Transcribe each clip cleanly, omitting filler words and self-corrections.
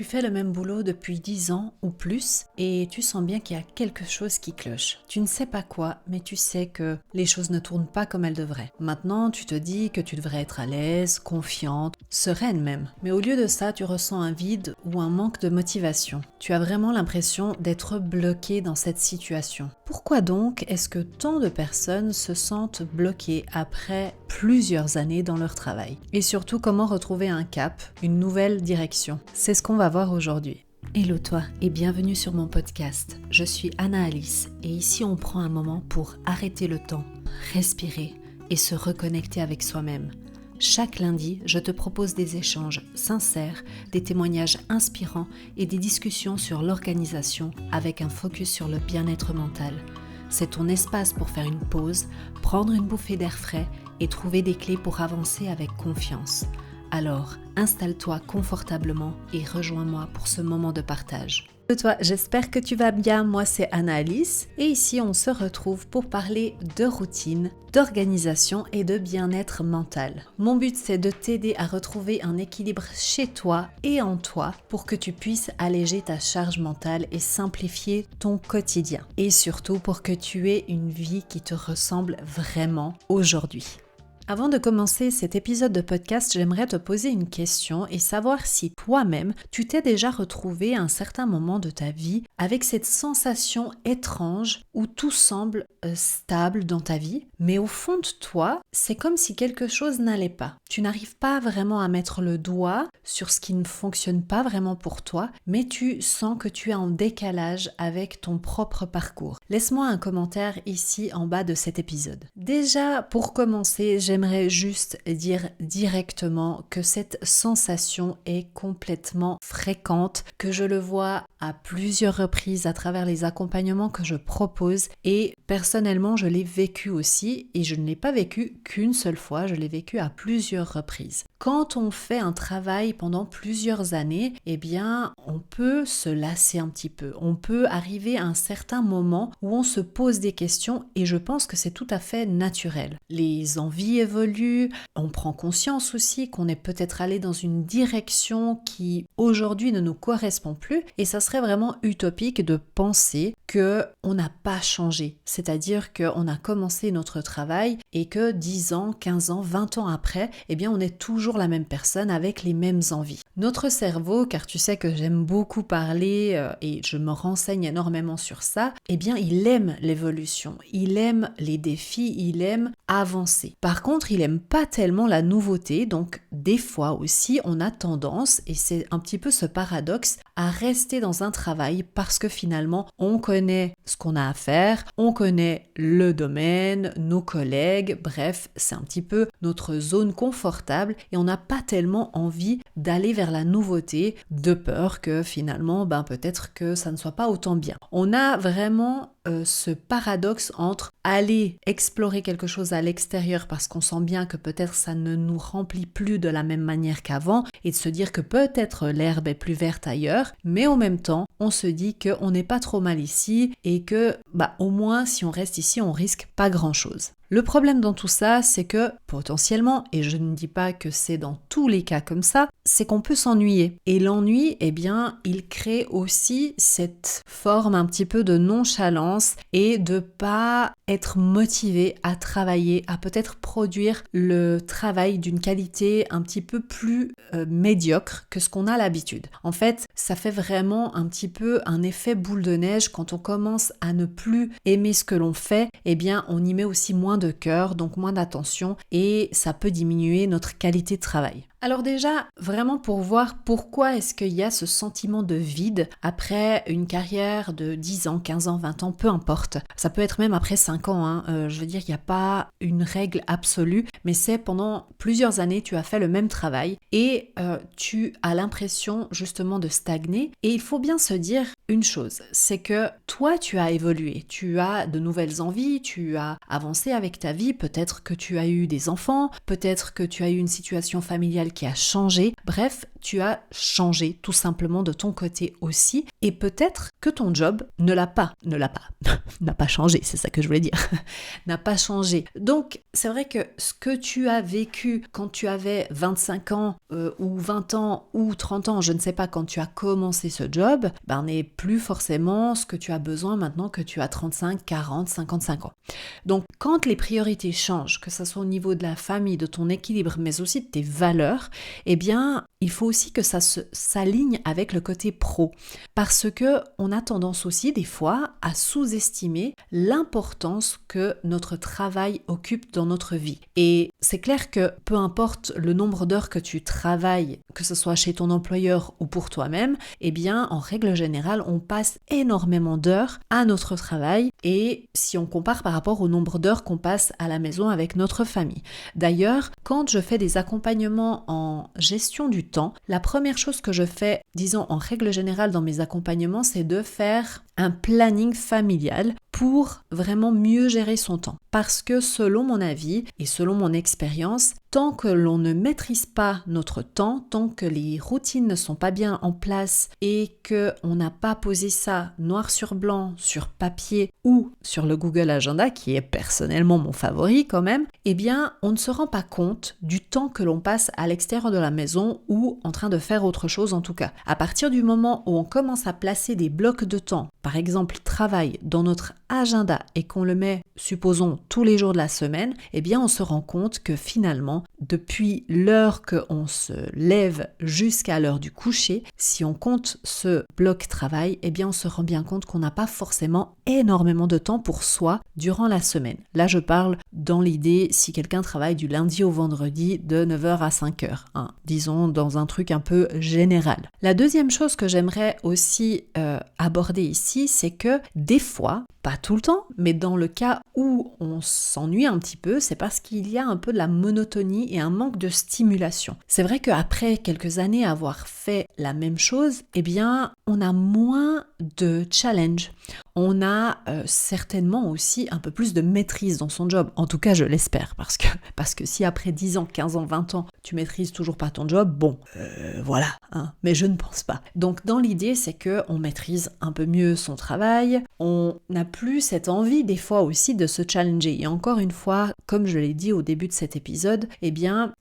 Tu fais le même boulot depuis 10 ans ou plus et tu sens bien qu'il y a quelque chose qui cloche. Tu ne sais pas quoi, mais tu sais que les choses ne tournent pas comme elles devraient. Maintenant, tu te dis que tu devrais être à l'aise, confiante, sereine même. Mais au lieu de ça, tu ressens un vide ou un manque de motivation. Tu as vraiment l'impression d'être bloqué dans cette situation. Pourquoi donc est-ce que tant de personnes se sentent bloquées après plusieurs années dans leur travail? Et surtout, comment retrouver un cap, une nouvelle direction? C'est ce qu'on va voir aujourd'hui. Hello toi et bienvenue sur mon podcast. Je suis Anna Alice et ici on prend un moment pour arrêter le temps, respirer et se reconnecter avec soi-même. Chaque lundi, je te propose des échanges sincères, des témoignages inspirants et des discussions sur l'organisation avec un focus sur le bien-être mental. C'est ton espace pour faire une pause, prendre une bouffée d'air frais et trouver des clés pour avancer avec confiance. Alors, installe-toi confortablement et rejoins-moi pour ce moment de partage. Toi, j'espère que tu vas bien. Moi, c'est Anna Alice et ici, on se retrouve pour parler de routine, d'organisation et de bien-être mental. Mon but, c'est de t'aider à retrouver un équilibre chez toi et en toi pour que tu puisses alléger ta charge mentale et simplifier ton quotidien. Et surtout pour que tu aies une vie qui te ressemble vraiment aujourd'hui. Avant de commencer cet épisode de podcast, j'aimerais te poser une question et savoir si toi-même, tu t'es déjà retrouvé à un certain moment de ta vie avec cette sensation étrange où tout semble stable dans ta vie, mais au fond de toi, c'est comme si quelque chose n'allait pas. Tu n'arrives pas vraiment à mettre le doigt sur ce qui ne fonctionne pas vraiment pour toi, mais tu sens que tu es en décalage avec ton propre parcours. Laisse-moi un commentaire ici en bas de cet épisode. Déjà, pour commencer, j'aimerais juste dire directement que cette sensation est complètement fréquente, que je le vois à plusieurs reprises à travers les accompagnements que je propose et personnellement je l'ai vécu aussi et je ne l'ai pas vécu qu'une seule fois, je l'ai vécu à plusieurs reprises. Quand on fait un travail pendant plusieurs années, eh bien on peut se lasser un petit peu, on peut arriver à un certain moment où on se pose des questions et je pense que c'est tout à fait naturel. Les envies évoluent, on prend conscience aussi qu'on est peut-être allé dans une direction qui aujourd'hui ne nous correspond plus et ça serait vraiment utopique de penser qu'on n'a pas changé, c'est-à-dire qu'on a commencé notre travail et que 10 ans, 15 ans, 20 ans après, eh bien on est toujours la même personne avec les mêmes envies. Notre cerveau, car tu sais que j'aime beaucoup parler et je me renseigne énormément sur ça, eh bien il aime l'évolution, il aime les défis, il aime avancer. Par contre, il aime pas tellement la nouveauté, donc des fois aussi on a tendance, et c'est un petit peu ce paradoxe, à rester dans un travail parce que finalement on connaît ce qu'on a à faire, on connaît le domaine, nos collègues, bref, c'est un petit peu notre zone confortable et on n'a pas tellement envie d'aller vers la nouveauté de peur que finalement peut-être que ça ne soit pas autant bien. On a vraiment ce paradoxe entre aller explorer quelque chose à l'extérieur parce qu'on sent bien que peut-être ça ne nous remplit plus de la même manière qu'avant et de se dire que peut-être l'herbe est plus verte ailleurs, mais en même temps on se dit qu'on n'est pas trop mal ici et que au moins si on reste ici on risque pas grand-chose. Le problème dans tout ça, c'est que potentiellement, et je ne dis pas que c'est dans tous les cas comme ça, c'est qu'on peut s'ennuyer. Et l'ennui, eh bien, il crée aussi cette forme un petit peu de nonchalance et de pas être motivé à travailler, à peut-être produire le travail d'une qualité un petit peu plus médiocre que ce qu'on a l'habitude. En fait, ça fait vraiment un petit peu un effet boule de neige quand on commence à ne plus aimer ce que l'on fait, eh bien, on y met aussi moins de cœur, donc moins d'attention et ça peut diminuer notre qualité de travail. Alors déjà, vraiment pour voir pourquoi est-ce qu'il y a ce sentiment de vide après une carrière de 10 ans, 15 ans, 20 ans, peu importe. Ça peut être même après 5 ans, je veux dire, il n'y a pas une règle absolue, mais c'est pendant plusieurs années, tu as fait le même travail et tu as l'impression justement de stagner. Et il faut bien se dire une chose, c'est que toi, tu as évolué, tu as de nouvelles envies, tu as avancé avec ta vie, peut-être que tu as eu des enfants, peut-être que tu as eu une situation familiale qui a changé, Bref, tu as changé tout simplement de ton côté aussi et peut-être que ton job n'a pas changé, c'est ça que je voulais dire, n'a pas changé. Donc, c'est vrai que ce que tu as vécu quand tu avais 25 ans ou 20 ans ou 30 ans, je ne sais pas, quand tu as commencé ce job, n'est plus forcément ce que tu as besoin maintenant que tu as 35, 40, 55 ans. Donc, quand les priorités changent, que ce soit au niveau de la famille, de ton équilibre, mais aussi de tes valeurs, il faut aussi que ça s'aligne avec le côté pro. Parce que on a tendance aussi, des fois, à sous-estimer l'importance que notre travail occupe dans notre vie. Et c'est clair que peu importe le nombre d'heures que tu travailles, que ce soit chez ton employeur ou pour toi-même, en règle générale, on passe énormément d'heures à notre travail et si on compare par rapport au nombre d'heures qu'on passe à la maison avec notre famille. D'ailleurs, quand je fais des accompagnements en gestion du temps, la première chose que je fais, disons en règle générale dans mes accompagnements, c'est de faire un planning familial pour vraiment mieux gérer son temps. Parce que selon mon avis et selon mon expérience, tant que l'on ne maîtrise pas notre temps, tant que les routines ne sont pas bien en place et qu'on n'a pas posé ça noir sur blanc sur papier ou sur le Google Agenda, qui est personnellement mon favori quand même, on ne se rend pas compte du temps que l'on passe à l'extérieur de la maison ou en train de faire autre chose en tout cas. À partir du moment où on commence à placer des blocs de temps, par exemple travail, dans notre agenda et qu'on le met, supposons, tous les jours de la semaine, on se rend compte que finalement, depuis l'heure qu'on se lève jusqu'à l'heure du coucher, si on compte ce bloc travail, on se rend bien compte qu'on n'a pas forcément énormément de temps pour soi durant la semaine. Là, je parle dans l'idée si quelqu'un travaille du lundi au vendredi de 9h à 5h, disons dans un truc un peu général. La deuxième chose que j'aimerais aussi aborder ici, c'est que des fois, pas tout le temps, mais dans le cas où on s'ennuie un petit peu, c'est parce qu'il y a un peu de la monotonie et un manque de stimulation. C'est vrai qu'après quelques années à avoir fait la même chose, on a moins de challenge. On a certainement aussi un peu plus de maîtrise dans son job. En tout cas, je l'espère, parce que si après 10 ans, 15 ans, 20 ans, tu maîtrises toujours pas ton job, voilà, mais je ne pense pas. Donc dans l'idée, c'est qu'on maîtrise un peu mieux son travail, on n'a plus cette envie des fois aussi de se challenger. Et encore une fois, comme je l'ai dit au début de cet épisode,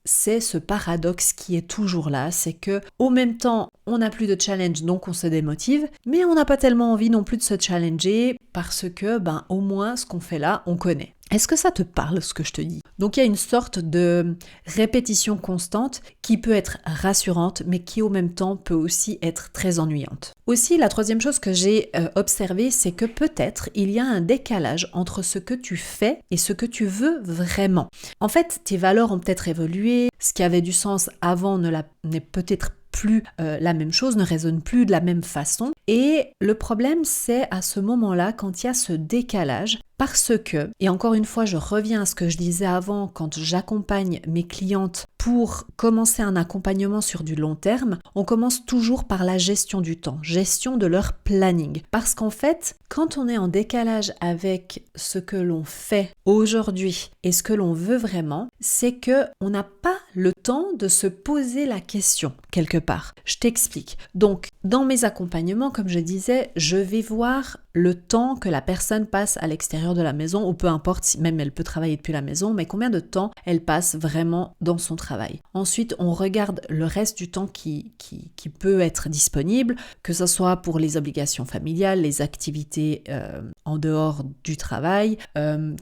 c'est ce paradoxe qui est toujours là, c'est que au même temps, on n'a plus de challenge, donc on se démotive, mais on n'a pas tellement envie non plus de se challenger parce que, au moins, ce qu'on fait là, on connaît. Est-ce que ça te parle, ce que je te dis? Donc il y a une sorte de répétition constante qui peut être rassurante, mais qui au même temps peut aussi être très ennuyante. Aussi, la troisième chose que j'ai observée, c'est que peut-être il y a un décalage entre ce que tu fais et ce que tu veux vraiment. En fait, tes valeurs ont peut-être évolué, ce qui avait du sens avant n'est peut-être plus la même chose, ne résonne plus de la même façon. Et le problème, c'est à ce moment-là, quand il y a ce décalage, parce que, et encore une fois, je reviens à ce que je disais avant, quand j'accompagne mes clientes pour commencer un accompagnement sur du long terme, on commence toujours par la gestion du temps, gestion de leur planning. Parce qu'en fait, quand on est en décalage avec ce que l'on fait aujourd'hui et ce que l'on veut vraiment, c'est que on n'a pas le temps de se poser la question quelque part. Je t'explique. Donc, dans mes accompagnements, comme je disais, je vais voir le temps que la personne passe à l'extérieur de la maison, ou peu importe, si même elle peut travailler depuis la maison, mais combien de temps elle passe vraiment dans son travail. Ensuite, on regarde le reste du temps qui peut être disponible, que ce soit pour les obligations familiales, les activités en dehors du travail,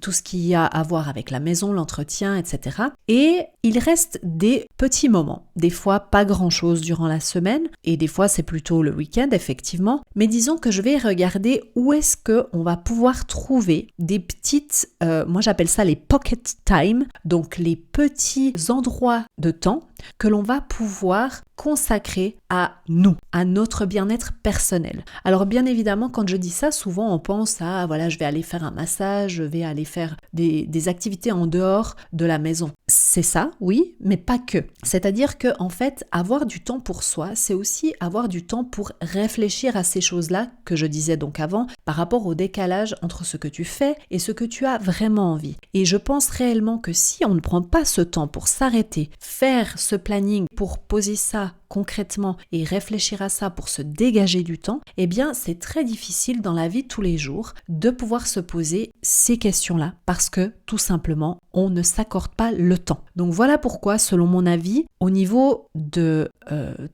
tout ce qui a à voir avec la maison, l'entretien, etc. Et il reste des petits moments, des fois pas grand-chose durant la semaine, et des fois c'est plutôt le week-end, effectivement, mais disons que je vais regarder où est-ce qu'on va pouvoir trouver des petites, moi j'appelle ça les pocket time, donc les petits endroits de temps que l'on va pouvoir consacrer à nous, à notre bien-être personnel. Alors bien évidemment, quand je dis ça, souvent on pense à, voilà, je vais aller faire un massage, je vais aller faire des activités en dehors de la maison. C'est ça, oui, mais pas que. C'est-à-dire que en fait, avoir du temps pour soi, c'est aussi avoir du temps pour réfléchir à ces choses-là que je disais donc avant, par rapport au décalage entre ce que tu fais et ce que tu as vraiment envie. Et je pense réellement que si on ne prend pas ce temps pour s'arrêter, faire ce planning, pour poser ça concrètement et réfléchir à ça pour se dégager du temps, eh bien c'est très difficile dans la vie de tous les jours de pouvoir se poser ces questions-là parce que tout simplement on ne s'accorde pas le temps. Donc voilà pourquoi, selon mon avis, au niveau de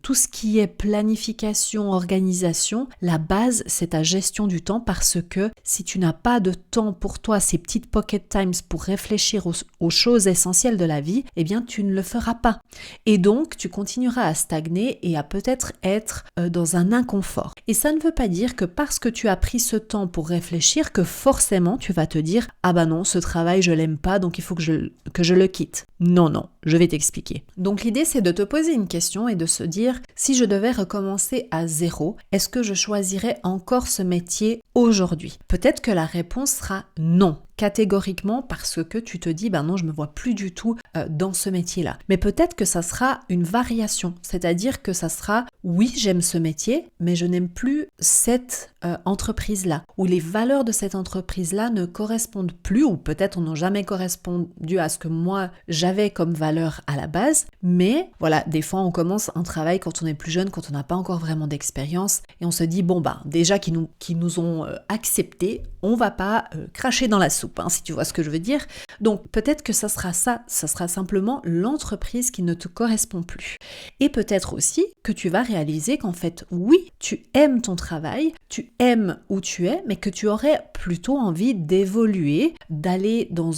tout ce qui est planification, organisation, la base c'est ta gestion du temps, parce que si tu n'as pas de temps pour toi, ces petites pocket times pour réfléchir aux choses essentielles de la vie, eh bien tu ne le feras pas. Et donc tu continueras à stagner et à peut-être être dans un inconfort. Et ça ne veut pas dire que parce que tu as pris ce temps pour réfléchir que forcément tu vas te dire « Ah bah non, ce travail je l'aime pas donc il faut que je le quitte ». Non, je vais t'expliquer. Donc l'idée c'est de te poser une question et de se dire « Si je devais recommencer à zéro, est-ce que je choisirais encore ce métier aujourd'hui ?» Peut-être que la réponse sera non, catégoriquement, parce que tu te dis « Ben non, je me vois plus du tout dans ce métier-là ». Mais peut-être que ça sera une variation, c'est-à-dire que ça sera « Oui, j'aime ce métier, mais je n'aime plus cette entreprise-là » ou les valeurs de cette entreprise-là ne correspondent plus, ou peut-être n'ont jamais correspondu à ce que moi j'avais comme valeur à la base. Mais voilà, des fois on commence un travail quand on est plus jeune, quand on n'a pas encore vraiment d'expérience, et on se dit bon bah déjà qui nous ont accepté, on va pas cracher dans la soupe, si tu vois ce que je veux dire. Donc peut-être que ça sera simplement l'entreprise qui ne te correspond plus. Et peut-être aussi que tu vas réaliser qu'en fait oui, tu aimes ton travail, tu aimes où tu es, mais que tu aurais plutôt envie d'évoluer, d'aller dans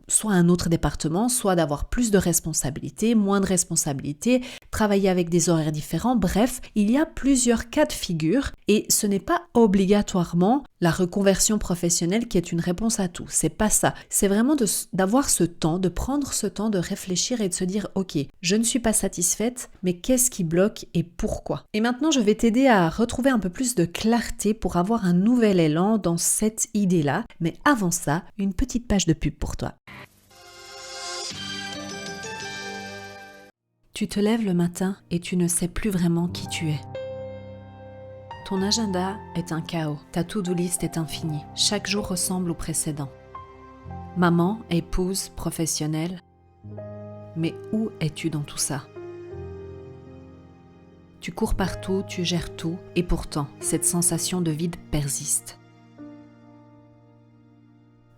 soit un autre département, soit d'avoir plus de responsabilités, moins de responsabilités, travailler avec des horaires différents. Bref, il y a plusieurs cas de figure et ce n'est pas obligatoirement la reconversion professionnelle qui est une réponse à tout. C'est pas ça. C'est vraiment d'avoir ce temps, de prendre ce temps de réfléchir et de se dire ok, je ne suis pas satisfaite, mais qu'est-ce qui bloque et pourquoi? Et maintenant, je vais t'aider à retrouver un peu plus de clarté pour avoir un nouvel élan dans cette idée-là. Mais avant ça, une petite page de pub pour toi. Tu te lèves le matin et tu ne sais plus vraiment qui tu es. Ton agenda est un chaos, ta to-do list est infinie, chaque jour ressemble au précédent. Maman, épouse, professionnelle, mais où es-tu dans tout ça? Tu cours partout, tu gères tout, et pourtant, cette sensation de vide persiste.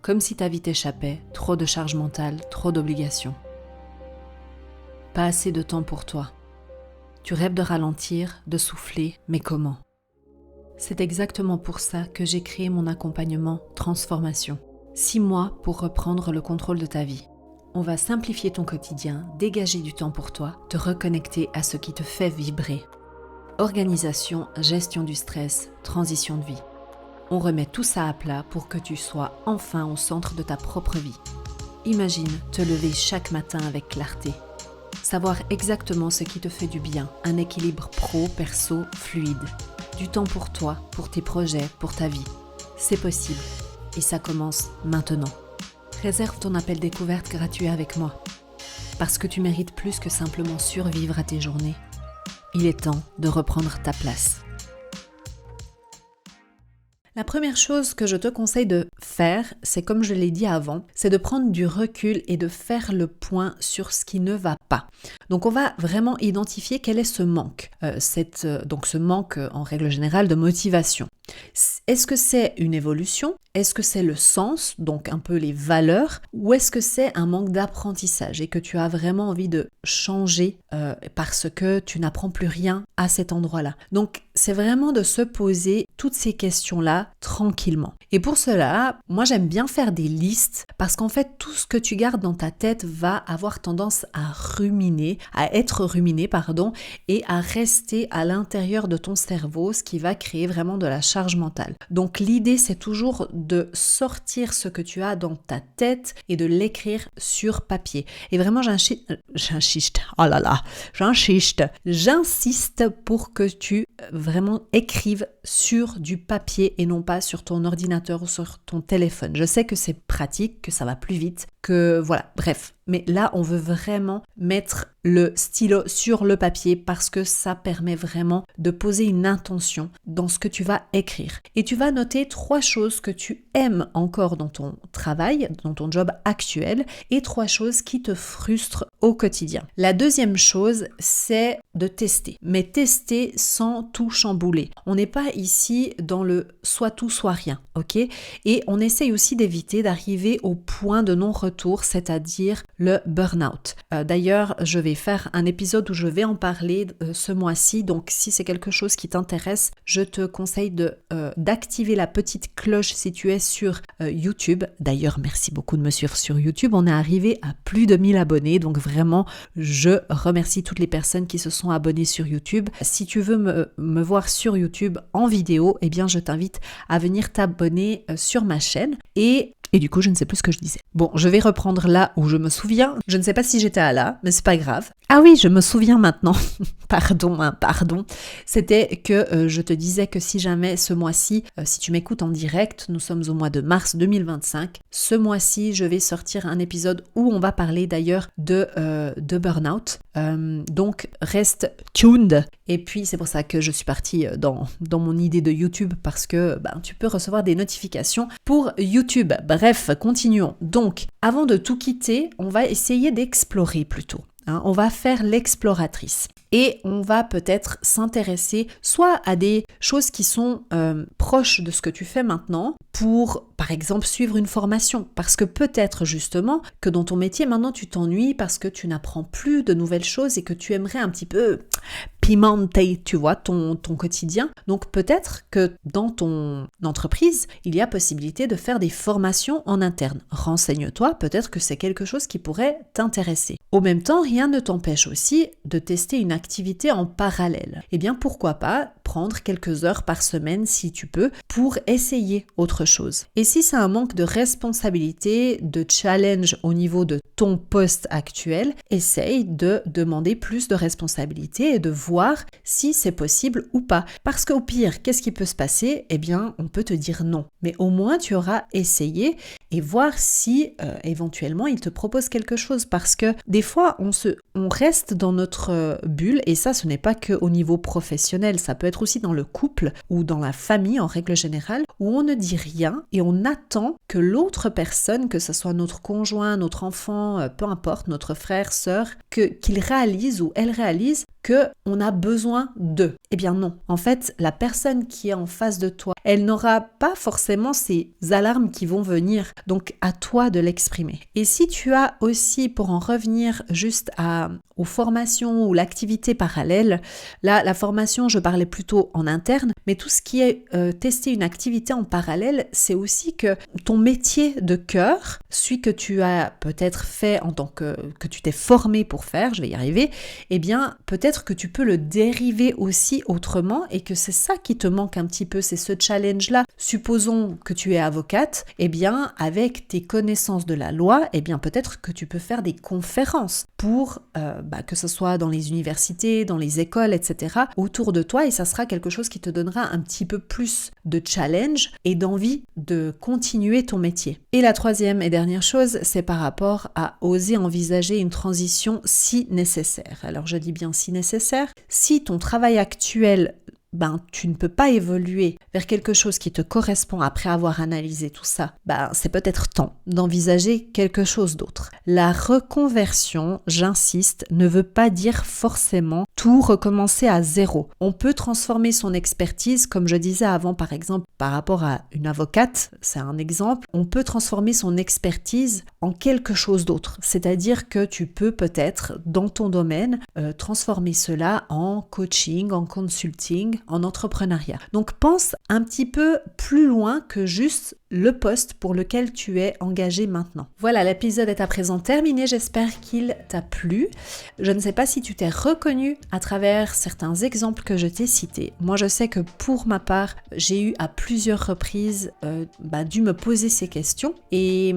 Comme si ta vie t'échappait, trop de charge mentale, trop d'obligations. Pas assez de temps pour toi. Tu rêves de ralentir, de souffler, mais comment? C'est exactement pour ça que j'ai créé mon accompagnement Transformation. 6 mois pour reprendre le contrôle de ta vie. On va simplifier ton quotidien, dégager du temps pour toi, te reconnecter à ce qui te fait vibrer. Organisation, gestion du stress, transition de vie. On remet tout ça à plat pour que tu sois enfin au centre de ta propre vie. Imagine te lever chaque matin avec clarté. Savoir exactement ce qui te fait du bien, un équilibre pro-perso fluide. Du temps pour toi, pour tes projets, pour ta vie. C'est possible et ça commence maintenant. Réserve ton appel découverte gratuit avec moi. Parce que tu mérites plus que simplement survivre à tes journées. Il est temps de reprendre ta place. La première chose que je te conseille de faire, c'est comme je l'ai dit avant, c'est de prendre du recul et de faire le point sur ce qui ne va pas. Donc on va vraiment identifier quel est ce manque, donc ce manque en règle générale de motivation. Est-ce que c'est une évolution? Est-ce que c'est le sens, donc un peu les valeurs? Ou est-ce que c'est un manque d'apprentissage et que tu as vraiment envie de changer parce que tu n'apprends plus rien à cet endroit-là? Donc c'est vraiment de se poser toutes ces questions-là tranquillement. Et pour cela, moi j'aime bien faire des listes parce qu'en fait tout ce que tu gardes dans ta tête va avoir tendance à être ruminé, et à rester à l'intérieur de ton cerveau, ce qui va créer vraiment de la charge mentale. Donc l'idée c'est toujours de sortir ce que tu as dans ta tête et de l'écrire sur papier. Et vraiment j'insiste pour que tu vraiment écrives sur du papier et non pas sur ton ordinateur ou sur ton téléphone. Je sais que c'est pratique, que ça va plus vite, que voilà, bref. Mais là, on veut vraiment mettre le stylo sur le papier parce que ça permet vraiment de poser une intention dans ce que tu vas écrire. Et tu vas noter 3 choses que tu aimes encore dans ton travail, dans ton job actuel, et 3 choses qui te frustrent au quotidien. La deuxième chose, c'est de tester, mais tester sans tout chambouler. On n'est pas ici dans le soit tout, soit rien, ok? Et on essaye aussi d'éviter d'arriver au point de non-retour, c'est-à-dire le burn-out. D'ailleurs, je vais faire un épisode où je vais en parler ce mois-ci, donc si c'est quelque chose qui t'intéresse, je te conseille d'activer la petite cloche si tu es sur YouTube. D'ailleurs, merci beaucoup de me suivre sur YouTube. On est arrivé à plus de 1000 abonnés, donc vraiment, je remercie toutes les personnes qui se sont abonnées sur YouTube. Si tu veux me voir sur YouTube en vidéo, eh bien, je t'invite à venir t'abonner sur ma chaîne et du coup, je ne sais plus ce que je disais. Bon, je vais reprendre là où je me souviens. Je ne sais pas si j'étais là, mais c'est pas grave. Ah oui, je me souviens maintenant. Pardon. C'était que je te disais que si jamais ce mois-ci, si tu m'écoutes en direct, nous sommes au mois de mars 2025. Ce mois-ci, je vais sortir un épisode où on va parler d'ailleurs de burn-out. Donc, reste tuned. Et puis, c'est pour ça que je suis partie dans mon idée de YouTube parce que tu peux recevoir des notifications pour YouTube. Bref, continuons. Donc, avant de tout quitter, on va essayer d'explorer plutôt. On va faire l'exploratrice. Et on va peut-être s'intéresser soit à des choses qui sont proches de ce que tu fais maintenant pour, par exemple, suivre une formation. Parce que peut-être justement que dans ton métier, maintenant, tu t'ennuies parce que tu n'apprends plus de nouvelles choses et que tu aimerais un petit peu pimenter, tu vois, ton quotidien. Donc peut-être que dans ton entreprise, il y a possibilité de faire des formations en interne. Renseigne-toi, peut-être que c'est quelque chose qui pourrait t'intéresser. Au même temps, rien ne t'empêche aussi de tester une activité en parallèle. Eh bien, pourquoi pas prendre quelques heures par semaine, si tu peux, pour essayer autre chose. Et si c'est un manque de responsabilité, de challenge au niveau de ton poste actuel, essaye de demander plus de responsabilité et de voir si c'est possible ou pas. Parce qu'au pire, qu'est-ce qui peut se passer? Eh bien, on peut te dire non. Mais au moins, tu auras essayé et voir si éventuellement il te propose quelque chose. Parce que des fois, on reste dans notre bulle et ça, ce n'est pas qu'au niveau professionnel. Ça peut être aussi dans le couple ou dans la famille en règle générale où on ne dit rien et on attend que l'autre personne, que ce soit notre conjoint, notre enfant, peu importe, notre frère, sœur, qu'il réalise ou elle réalise qu'on a besoin d'eux. Eh bien non. En fait, la personne qui est en face de toi, elle n'aura pas forcément ces alarmes qui vont venir. Donc, à toi de l'exprimer. Et si tu as aussi, pour en revenir juste aux formations ou l'activité parallèle, là, la formation, je parlais plutôt en interne, mais tout ce qui est tester une activité en parallèle, c'est aussi que ton métier de cœur, celui que tu as peut-être fait en tant que tu t'es formé pour faire, je vais y arriver, eh bien, peut-être que tu peux le dériver aussi autrement et que c'est ça qui te manque un petit peu, c'est ce challenge-là. Supposons que tu es avocate, eh bien, avec tes connaissances de la loi, eh bien, peut-être que tu peux faire des conférences pour, que ce soit dans les universités, dans les écoles, etc., autour de toi et ça sera quelque chose qui te donnera un petit peu plus de challenge et d'envie de continuer ton métier. Et la troisième et dernière chose, c'est par rapport à oser envisager une transition si nécessaire. Alors, je dis bien si nécessaire. Si ton travail actuel, tu ne peux pas évoluer vers quelque chose qui te correspond après avoir analysé tout ça, c'est peut-être temps d'envisager quelque chose d'autre. La reconversion, j'insiste, ne veut pas dire forcément tout recommencer à zéro. On peut transformer son expertise, comme je disais avant par exemple, par rapport à une avocate, c'est un exemple, on peut transformer son expertise en quelque chose d'autre. C'est-à-dire que tu peux peut-être, dans ton domaine, transformer cela en coaching, en consulting, en entrepreneuriat. Donc pense un petit peu plus loin que juste le poste pour lequel tu es engagé maintenant. Voilà, l'épisode est à présent terminé, j'espère qu'il t'a plu. Je ne sais pas si tu t'es reconnu à travers certains exemples que je t'ai cités. Moi, je sais que pour ma part, j'ai eu à plusieurs reprises dû me poser ces questions et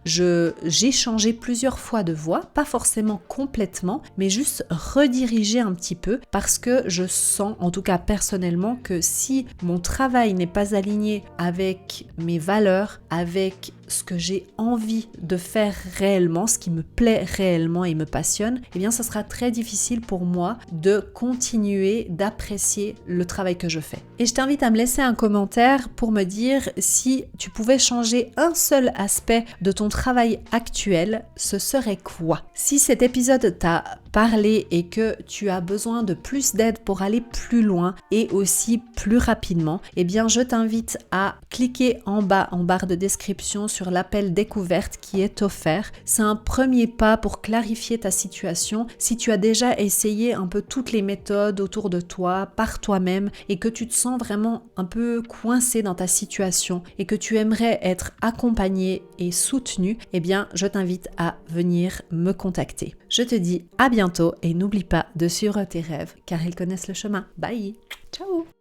j'ai changé plusieurs fois de voie, pas forcément complètement, mais juste rediriger un petit peu parce que je sens, en tout cas personnellement, que si mon travail n'est pas aligné avec mes valeurs, avec ce que j'ai envie de faire réellement, ce qui me plaît réellement et me passionne, eh bien ça sera très difficile pour moi de continuer d'apprécier le travail que je fais. Et je t'invite à me laisser un commentaire pour me dire si tu pouvais changer un seul aspect de ton travail actuel, ce serait quoi? Si cet épisode t'a parlé et que tu as besoin de plus d'aide pour aller plus loin et aussi plus rapidement, eh bien je t'invite à cliquer en bas en barre de description sur l'appel découverte qui est offert. C'est un premier pas pour clarifier ta situation. Si tu as déjà essayé un peu toutes les méthodes autour de toi, par toi-même, et que tu te sens vraiment un peu coincé dans ta situation et que tu aimerais être accompagné et soutenu, eh bien je t'invite à venir me contacter. Je te dis à bientôt et n'oublie pas de suivre tes rêves car ils connaissent le chemin. Bye! Ciao!